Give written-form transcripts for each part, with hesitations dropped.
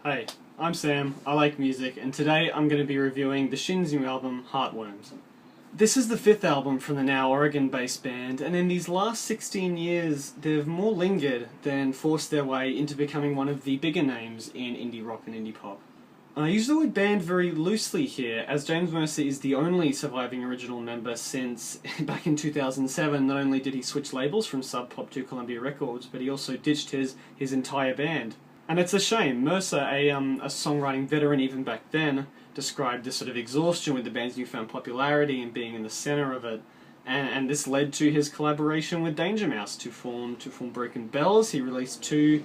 Hey, I'm Sam, I like music, and today I'm going to be reviewing the Shins' new album, Heartworms. This is the fifth album from the now Oregon-based band, and in these last 16 years they've more lingered than forced their way into becoming one of the bigger names in indie rock and indie pop. I use the word band very loosely here, as James Mercer is the only surviving original member since, back in 2007, not only did he switch labels from Sub Pop to Columbia Records, but he also ditched his entire band. And it's a shame. Mercer, a songwriting veteran even back then, described this sort of exhaustion with the band's newfound popularity and being in the centre of it. And this led to his collaboration with Danger Mouse to form Broken Bells. He released two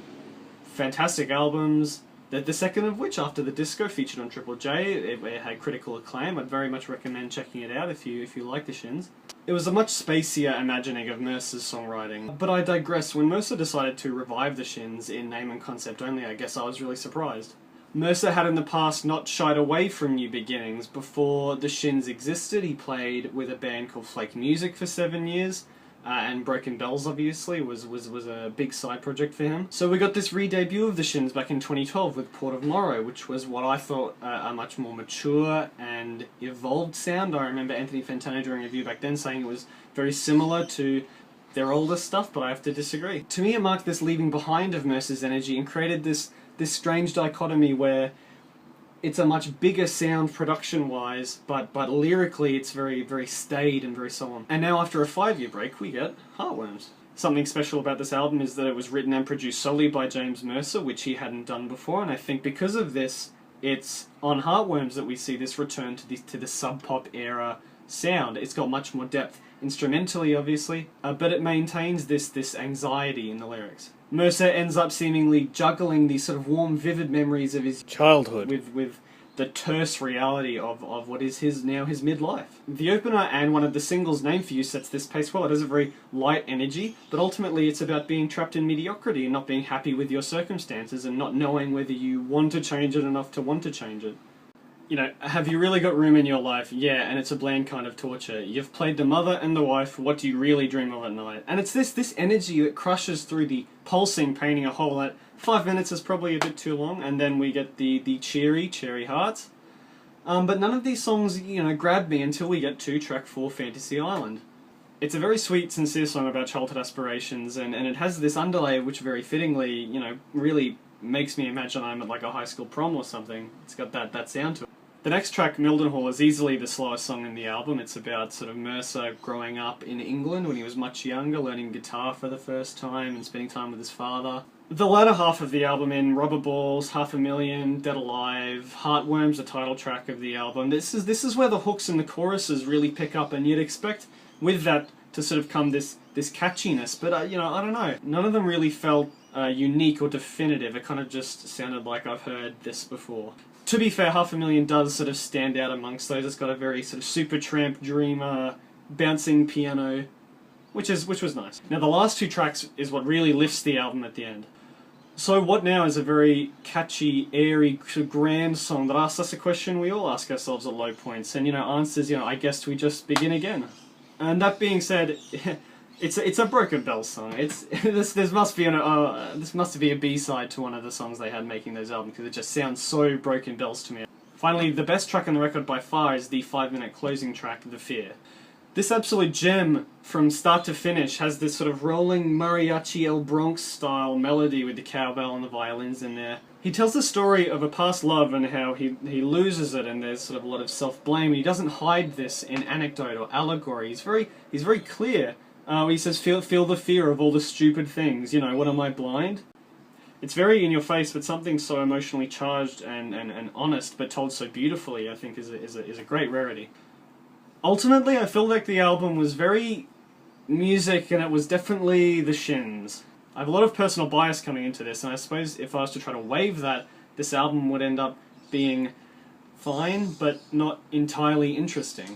fantastic albums, the second of which, After the Disco, featured on Triple J. It had critical acclaim. I'd very much recommend checking it out if you like the Shins. It was a much spacier imagining of Mercer's songwriting. But I digress. When Mercer decided to revive the Shins in name and concept only, I guess I was really surprised. Mercer had in the past not shied away from new beginnings. Before the Shins existed, he played with a band called Flake Music for 7 years. And Broken Bells, obviously, was a big side project for him. So we got this re-debut of the Shins back in 2012 with Port of Morrow, which was what I thought a much more mature and evolved sound. I remember Anthony Fantano during a review back then saying it was very similar to their older stuff, but I have to disagree. To me, it marked this leaving behind of Mercer's energy and created this strange dichotomy where it's a much bigger sound production-wise, but lyrically it's very, very staid and very solemn. And now after a 5-year break, we get Heartworms. Something special about this album is that it was written and produced solely by James Mercer, which he hadn't done before, and I think because of this, it's on Heartworms that we see this return to the sub-pop era sound. It's got much more depth, instrumentally obviously, but it maintains this anxiety in the lyrics. Mercer ends up seemingly juggling these sort of warm, vivid memories of his childhood with the terse reality of what is now his midlife. The opener and one of the singles, Name For You, sets this pace well. It has a very light energy, but ultimately it's about being trapped in mediocrity and not being happy with your circumstances and not knowing whether you want to change it enough to want to change it. You know, have you really got room in your life? Yeah, and it's a bland kind of torture. You've played the mother and the wife, what do you really dream of at night? And it's this energy that crushes through the pulsing, painting a hole that 5 minutes is probably a bit too long, and then we get the cheery hearts. But none of these songs, you know, grab me until we get to track 4, Fantasy Island. It's a very sweet, sincere song about childhood aspirations, and it has this underlay which very fittingly, you know, really makes me imagine I'm at like a high school prom or something. It's got that sound to it. The next track, Mildenhall, is easily the slowest song in the album. It's about sort of Mercer growing up in England when he was much younger, learning guitar for the first time and spending time with his father. The latter half of the album, in Rubber Balls, 500,000, Dead Alive, Heartworms, the title track of the album, this is where the hooks and the choruses really pick up, and you'd expect with that to sort of come this catchiness, but you know, I don't know. None of them really felt unique or definitive. It kind of just sounded like I've heard this before. To be fair, 500,000 does sort of stand out amongst those. It's got a very sort of Supertramp, dreamer, bouncing piano, which was nice. Now the last two tracks is what really lifts the album at the end. So What Now is a very catchy, airy, grand song that asks us a question we all ask ourselves at low points, and you know, answers, you know, I guess we just begin again. And that being said, it's a Broken Bells song. This must be a B-side to one of the songs they had making those albums, because it just sounds so Broken Bells to me. Finally, the best track on the record by far is the 5-minute closing track, The Fear. This absolute gem, from start to finish, has this sort of rolling mariachi El Bronx style melody with the cowbell and the violins in there. He tells the story of a past love and how he loses it, and there's sort of a lot of self-blame. He doesn't hide this in anecdote or allegory. He's very clear. He says, feel the fear of all the stupid things. You know, what am I, blind? It's very in your face, but something so emotionally charged and honest, but told so beautifully, I think is a great rarity. Ultimately, I feel like the album was very music, and it was definitely the Shins. I have a lot of personal bias coming into this, and I suppose if I was to try to waive that, this album would end up being fine, but not entirely interesting.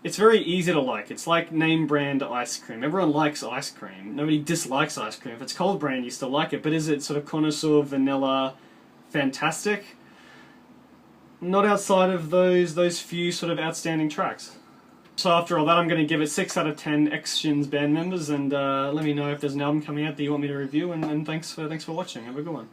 It's very easy to like. It's like name brand ice cream. Everyone likes ice cream. Nobody dislikes ice cream. If it's cold brand, you still like it. But is it sort of connoisseur, vanilla, fantastic? Not outside of those few sort of outstanding tracks. So after all that, I'm going to give it 6 out of 10 ex-Shins band members, and let me know if there's an album coming out that you want me to review, and thanks for watching. Have a good one.